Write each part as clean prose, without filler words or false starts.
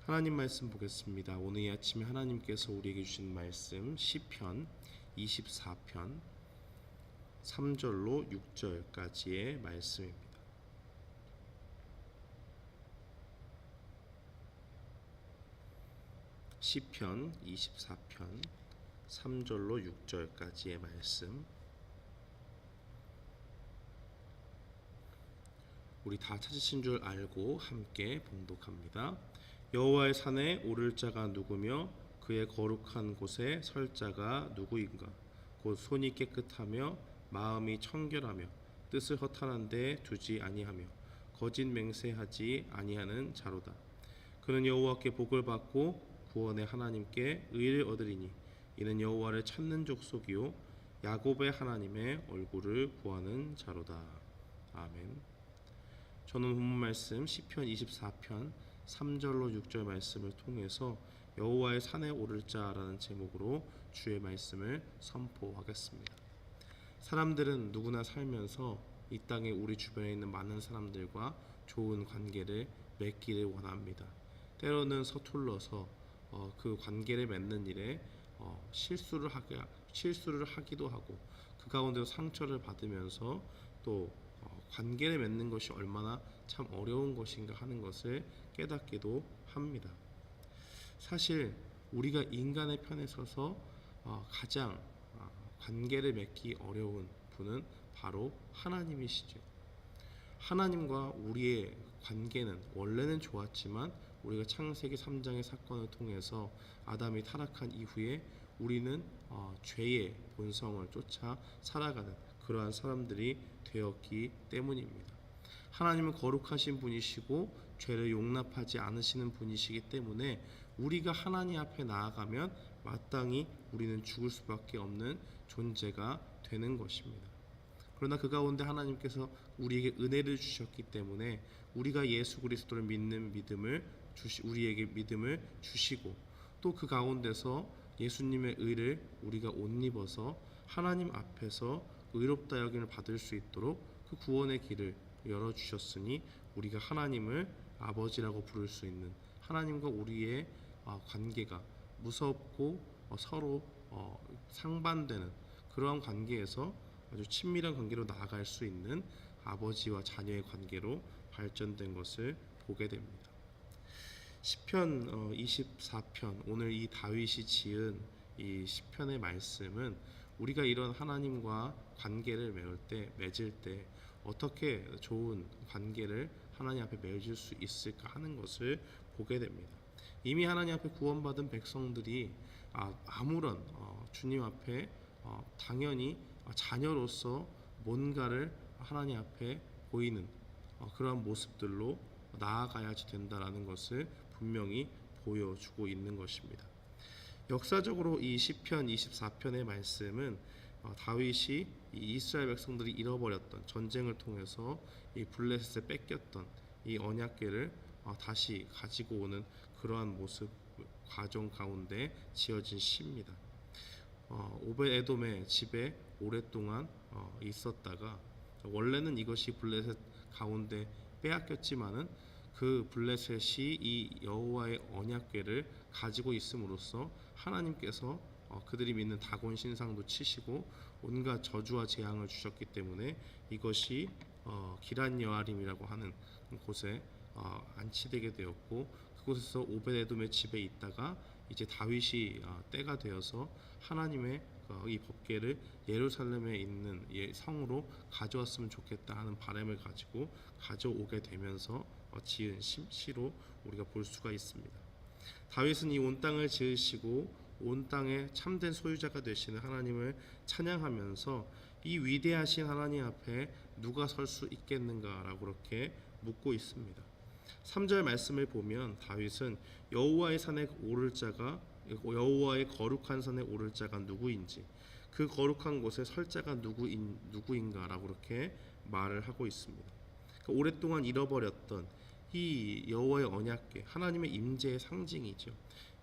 하나님 말씀 보겠습니다. 오늘 이 아침에 하나님께서 우리에게 주신 말씀 시편 24편 3절로 6절까지의 말씀입니다. 시편 24편 3절로 6절까지의 말씀, 우리 다 찾으신 줄 알고 함께 봉독합니다. 여호와의 산에 오를 자가 누구며 그의 거룩한 곳에 설 자가 누구인가? 곧 손이 깨끗하며 마음이 청결하며 뜻을 허탄한 데 두지 아니하며 거짓 맹세하지 아니하는 자로다. 그는 여호와께 복을 받고 구원의 하나님께 의를 얻으리니 이는 여호와를 찾는 족속이요 야곱의 하나님의 얼굴을 구하는 자로다. 아멘. 저는 본문 말씀 시편 24편 3절로 6절 말씀을 통해서 여호와의 산에 오를 자라는 제목으로 주의 말씀을 선포하겠습니다. 사람들은 누구나 살면서 이 땅에 우리 주변에 있는 많은 사람들과 좋은 관계를 맺기를 원합니다. 때로는 서툴러서 그 관계를 맺는 일에 실수를 하기도 하고, 그 가운데서 상처를 받으면서 또 관계를 맺는 것이 얼마나 참 어려운 것인가 하는 것을 깨닫기도 합니다. 사실 우리가 인간의 편에 서서 가장 관계를 맺기 어려운 분은 바로 하나님이시죠. 하나님과 우리의 관계는 원래는 좋았지만 우리가 창세기 3장의 사건을 통해서 아담이 타락한 이후에 우리는 죄의 본성을 쫓아 살아가는 그러한 사람들이 되었기 때문입니다. 하나님은 거룩하신 분이시고 죄를 용납하지 않으시는 분이시기 때문에 우리가 하나님 앞에 나아가면 마땅히 우리는 죽을 수밖에 없는 존재가 되는 것입니다. 그러나 그 가운데 하나님께서 우리에게 은혜를 주셨기 때문에 우리가 예수 그리스도를 믿는 우리에게 믿음을 주시고, 또 그 가운데서 예수님의 의를 우리가 옷 입어서 하나님 앞에서 의롭다 여김을 받을 수 있도록 그 구원의 길을 열어주셨으니 우리가 하나님을 아버지라고 부를 수 있는, 하나님과 우리의 관계가 무섭고 서로 상반되는 그러한 관계에서 아주 친밀한 관계로 나아갈 수 있는 아버지와 자녀의 관계로 발전된 것을 보게 됩니다. 시편 24편, 오늘 이 다윗이 지은 이 시편의 말씀은 우리가 이런 하나님과 관계를 맺을 때 어떻게 좋은 관계를 하나님 앞에 맺을 수 있을까 하는 것을 보게 됩니다. 이미 하나님 앞에 구원받은 백성들이 아무런 주님 앞에 당연히 자녀로서 뭔가를 하나님 앞에 보이는 그러한 모습들로 나아가야지 된다라는 것을 분명히 보여주고 있는 것입니다. 역사적으로 이 시편 24편의 말씀은 다윗이 이 이스라엘 백성들이 잃어버렸던, 전쟁을 통해서 이 블레셋에 뺏겼던 이 언약궤를 다시 가지고 오는 그러한 모습, 과정 가운데 지어진 시입니다. 오벳에돔의 집에 오랫동안 있었다가 원래는 이것이 블레셋 가운데 빼앗겼지만은 그 블레셋이 이 여호와의 언약궤를 가지고 있음으로써 하나님께서 그들이 믿는 다곤 신상도 치시고 온갖 저주와 재앙을 주셨기 때문에 이것이 기란 여아림이라고 하는 곳에 안치되게 되었고, 그곳에서 오벳에돔의 집에 있다가 이제 다윗이 때가 되어서 하나님의 이 법궤를 예루살렘에 있는 성으로 가져왔으면 좋겠다 하는 바람을 가지고 가져오게 되면서 지은 시로 우리가 볼 수가 있습니다. 다윗은 이 온 땅을 지으시고 온 땅의 참된 소유자가 되시는 하나님을 찬양하면서 이 위대하신 하나님 앞에 누가 설 수 있겠는가라고 그렇게 묻고 있습니다. 3절 말씀을 보면 다윗은 여호와의 거룩한 산에 오를 자가 누구인지, 그 거룩한 곳에 설 자가 누구인가라고 그렇게 말을 하고 있습니다. 그러니까 오랫동안 잃어버렸던 이 여호와의 언약궤, 하나님의 임재의 상징이죠.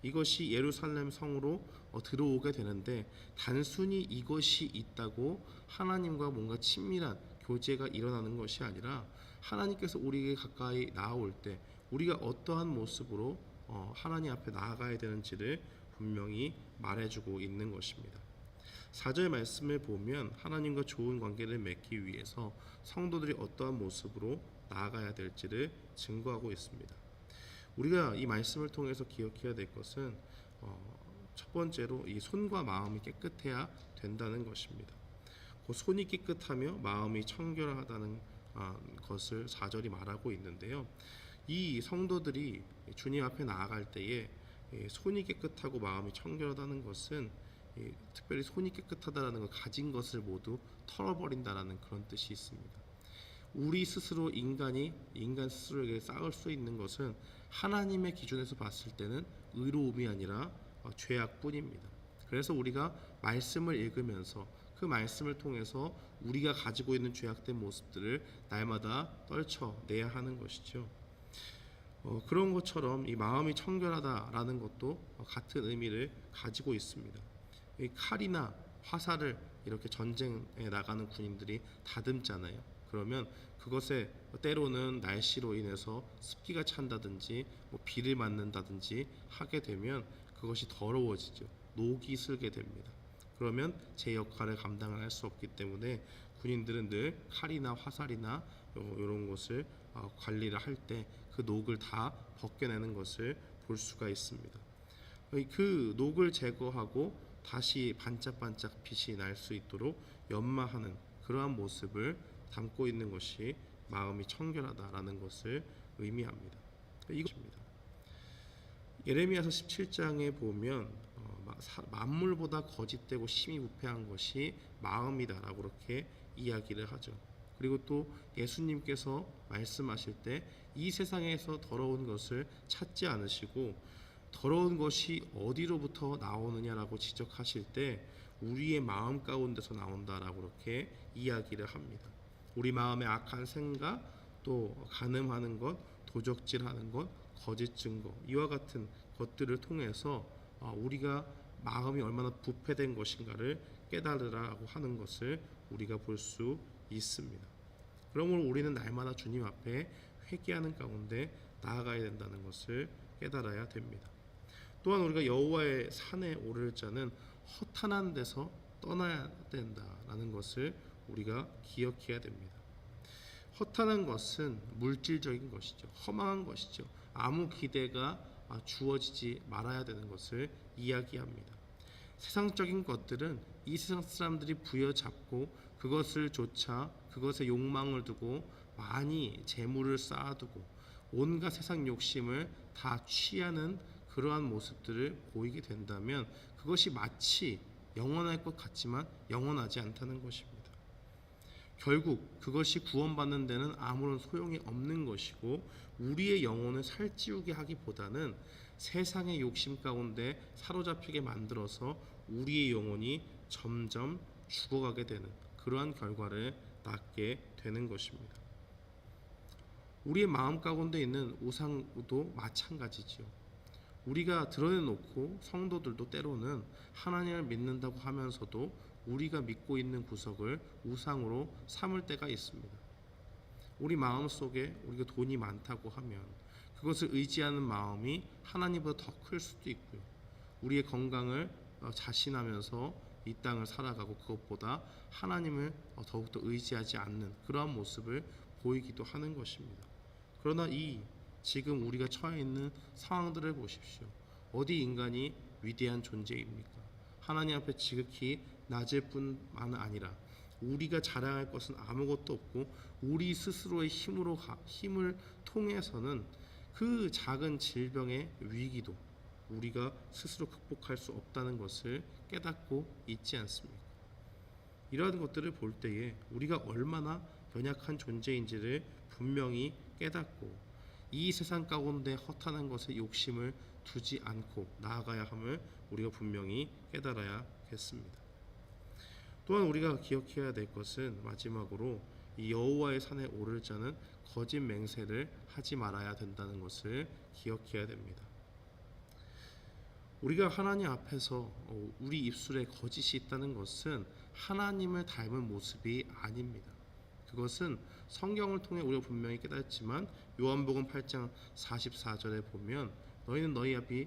이것이 예루살렘 성으로 들어오게 되는데 단순히 이것이 있다고 하나님과 뭔가 친밀한 교제가 일어나는 것이 아니라 하나님께서 우리에게 가까이 나아올 때 우리가 어떠한 모습으로 하나님 앞에 나아가야 되는지를 분명히 말해주고 있는 것입니다. 4절 말씀을 보면 하나님과 좋은 관계를 맺기 위해서 성도들이 어떠한 모습으로 나아가야 될지를 증거하고 있습니다. 우리가 이 말씀을 통해서 기억해야 될 것은 첫 번째로 이 손과 마음이 깨끗해야 된다는 것입니다. 그 손이 깨끗하며 마음이 청결하다는 것을 4절이 말하고 있는데요. 이 성도들이 주님 앞에 나아갈 때에 손이 깨끗하고 마음이 청결하다는 것은 특별히 손이 깨끗하다라는 것, 가진 것을 모두 털어버린다라는 그런 뜻이 있습니다. 우리 스스로 인간 스스로에게 쌓을 수 있는 것은 하나님의 기준에서 봤을 때는 의로움이 아니라 죄악뿐입니다. 그래서 우리가 말씀을 읽으면서 그 말씀을 통해서 우리가 가지고 있는 죄악된 모습들을 날마다 떨쳐내야 하는 것이죠. 그런 것처럼 이 마음이 청결하다라는 것도 같은 의미를 가지고 있습니다. 이 칼이나 화살을 이렇게 전쟁에 나가는 군인들이 다듬잖아요. 그러면 그것에 때로는 날씨로 인해서 습기가 찬다든지 비를 맞는다든지 하게 되면 그것이 더러워지죠. 녹이 슬게 됩니다. 그러면 제 역할을 감당을 할 수 없기 때문에 군인들은 늘 칼이나 화살이나 이런 것을 관리를 할 때 그 녹을 다 벗겨내는 것을 볼 수가 있습니다. 그 녹을 제거하고 다시 반짝반짝 빛이 날 수 있도록 연마하는 그러한 모습을 담고 있는 것이 마음이 청결하다라는 것을 의미합니다. 이것입니다. 예레미야서 17장에 보면 만물보다 거짓되고 심히 부패한 것이 마음이다라고 그렇게 이야기를 하죠. 그리고 또 예수님께서 말씀하실 때 이 세상에서 더러운 것을 찾지 않으시고 더러운 것이 어디로부터 나오느냐라고 지적하실 때 우리의 마음 가운데서 나온다라고 그렇게 이야기를 합니다. 우리 마음의 악한 생각, 또 간음하는 것, 도적질하는 것, 거짓 증거, 이와 같은 것들을 통해서 우리가 마음이 얼마나 부패된 것인가를 깨달으라고 하는 것을 우리가 볼 수 있습니다. 그러므로 우리는 날마다 주님 앞에 회개하는 가운데 나아가야 된다는 것을 깨달아야 됩니다. 또한 우리가 여호와의 산에 오를 자는 허탄한 데서 떠나야 된다라는 것을 우리가 기억해야 됩니다. 허탄한 것은 물질적인 것이죠. 허망한 것이죠. 아무 기대가 주어지지 말아야 되는 것을 이야기합니다. 세상적인 것들은 이 세상 사람들이 부여잡고 그것을 쫓아 그것에 욕망을 두고 많이 재물을 쌓아두고 온갖 세상 욕심을 다 취하는 그러한 모습들을 보이게 된다면 그것이 마치 영원할 것 같지만 영원하지 않다는 것입니다. 결국 그것이 구원받는 데는 아무런 소용이 없는 것이고 우리의 영혼을 살찌우게 하기보다는 세상의 욕심 가운데 사로잡히게 만들어서 우리의 영혼이 점점 죽어가게 되는 그러한 결과를 낳게 되는 것입니다. 우리의 마음 가운데 있는 우상도 마찬가지지요. 우리가 드러내놓고 성도들도 때로는 하나님을 믿는다고 하면서도 우리가 믿고 있는 구석을 우상으로 삼을 때가 있습니다. 우리 마음속에 우리가 돈이 많다고 하면 그것을 의지하는 마음이 하나님보다 더 클 수도 있고요. 우리의 건강을 자신하면서 이 땅을 살아가고 그것보다 하나님을 더욱더 의지하지 않는 그러한 모습을 보이기도 하는 것입니다. 그러나 지금 우리가 처해 있는 상황들을 보십시오. 어디 인간이 위대한 존재입니까? 하나님 앞에 지극히 낮을 뿐만 아니라 우리가 자랑할 것은 아무것도 없고 우리 스스로의 힘을 통해서는 그 작은 질병의 위기도 우리가 스스로 극복할 수 없다는 것을 깨닫고 있지 않습니까? 이러한 것들을 볼 때에 우리가 얼마나 연약한 존재인지를 분명히 깨닫고 이 세상 가운데 허탄한 것에 욕심을 두지 않고 나아가야 함을 우리가 분명히 깨달아야겠습니다. 또한 우리가 기억해야 될 것은 마지막으로 이 여호와의 산에 오를 자는 거짓 맹세를 하지 말아야 된다는 것을 기억해야 됩니다. 우리가 하나님 앞에서 우리 입술에 거짓이 있다는 것은 하나님을 닮은 모습이 아닙니다. 그것은 성경을 통해 우리가 분명히 깨닫지만 요한복음 8장 44절에 보면 너희는 너희 아비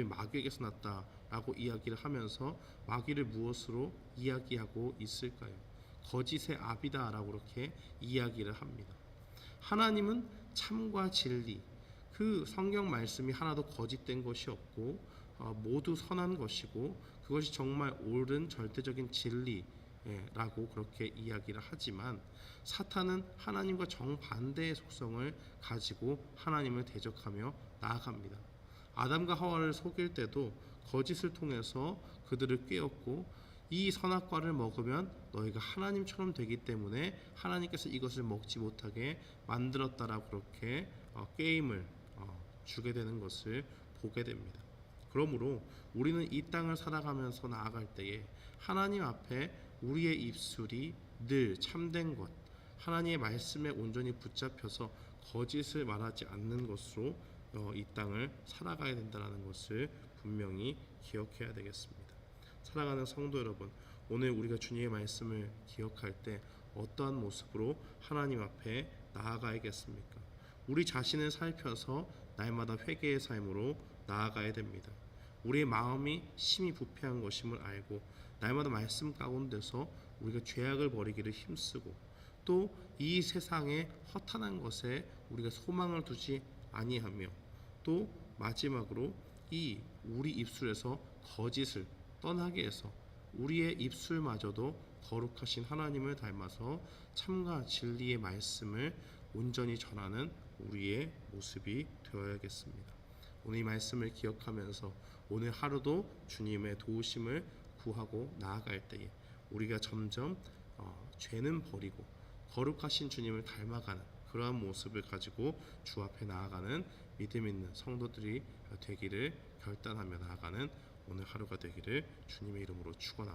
마귀에게서 났다라고 이야기를 하면서 마귀를 무엇으로 이야기하고 있을까요? 거짓의 아비다라고 그렇게 이야기를 합니다. 하나님은 참과 진리, 그 성경 말씀이 하나도 거짓된 것이 없고 모두 선한 것이고 그것이 정말 옳은 절대적인 진리라고 그렇게 이야기를 하지만 사탄은 하나님과 정반대의 속성을 가지고 하나님을 대적하며 나아갑니다. 아담과 하와를 속일 때도 거짓을 통해서 그들을 꾀었고 이 선악과를 먹으면 너희가 하나님처럼 되기 때문에 하나님께서 이것을 먹지 못하게 만들었다라고 그렇게 게임을 주게 되는 것을 보게 됩니다. 그러므로 우리는 이 땅을 살아가면서 나아갈 때에 하나님 앞에 우리의 입술이 늘 참된 것, 하나님의 말씀에 온전히 붙잡혀서 거짓을 말하지 않는 것으로 이 땅을 살아가야 된다는 것을 분명히 기억해야 되겠습니다. 사랑하는 성도 여러분, 오늘 우리가 주님의 말씀을 기억할 때 어떠한 모습으로 하나님 앞에 나아가야겠습니까? 우리 자신을 살펴서 날마다 회개의 삶으로 나아가야 됩니다. 우리의 마음이 심히 부패한 것임을 알고 날마다 말씀 가운데서 우리가 죄악을 버리기를 힘쓰고 또 이 세상의 허탄한 것에 우리가 소망을 두지 아니하며 또 마지막으로 이 우리 입술에서 거짓을 떠나게 해서 우리의 입술마저도 거룩하신 하나님을 닮아서 참과 진리의 말씀을 온전히 전하는 우리의 모습이 되어야겠습니다. 오늘 이 말씀을 기억하면서 오늘 하루도 주님의 도우심을 구하고 나아갈 때에 우리가 점점 죄는 버리고 거룩하신 주님을 닮아가는 그러한 모습을 가지고 주 앞에 나아가는 믿음 있는 성도들이 되기를 결단하며 나아가는 오늘 하루가 되기를 주님의 이름으로 축원합니다.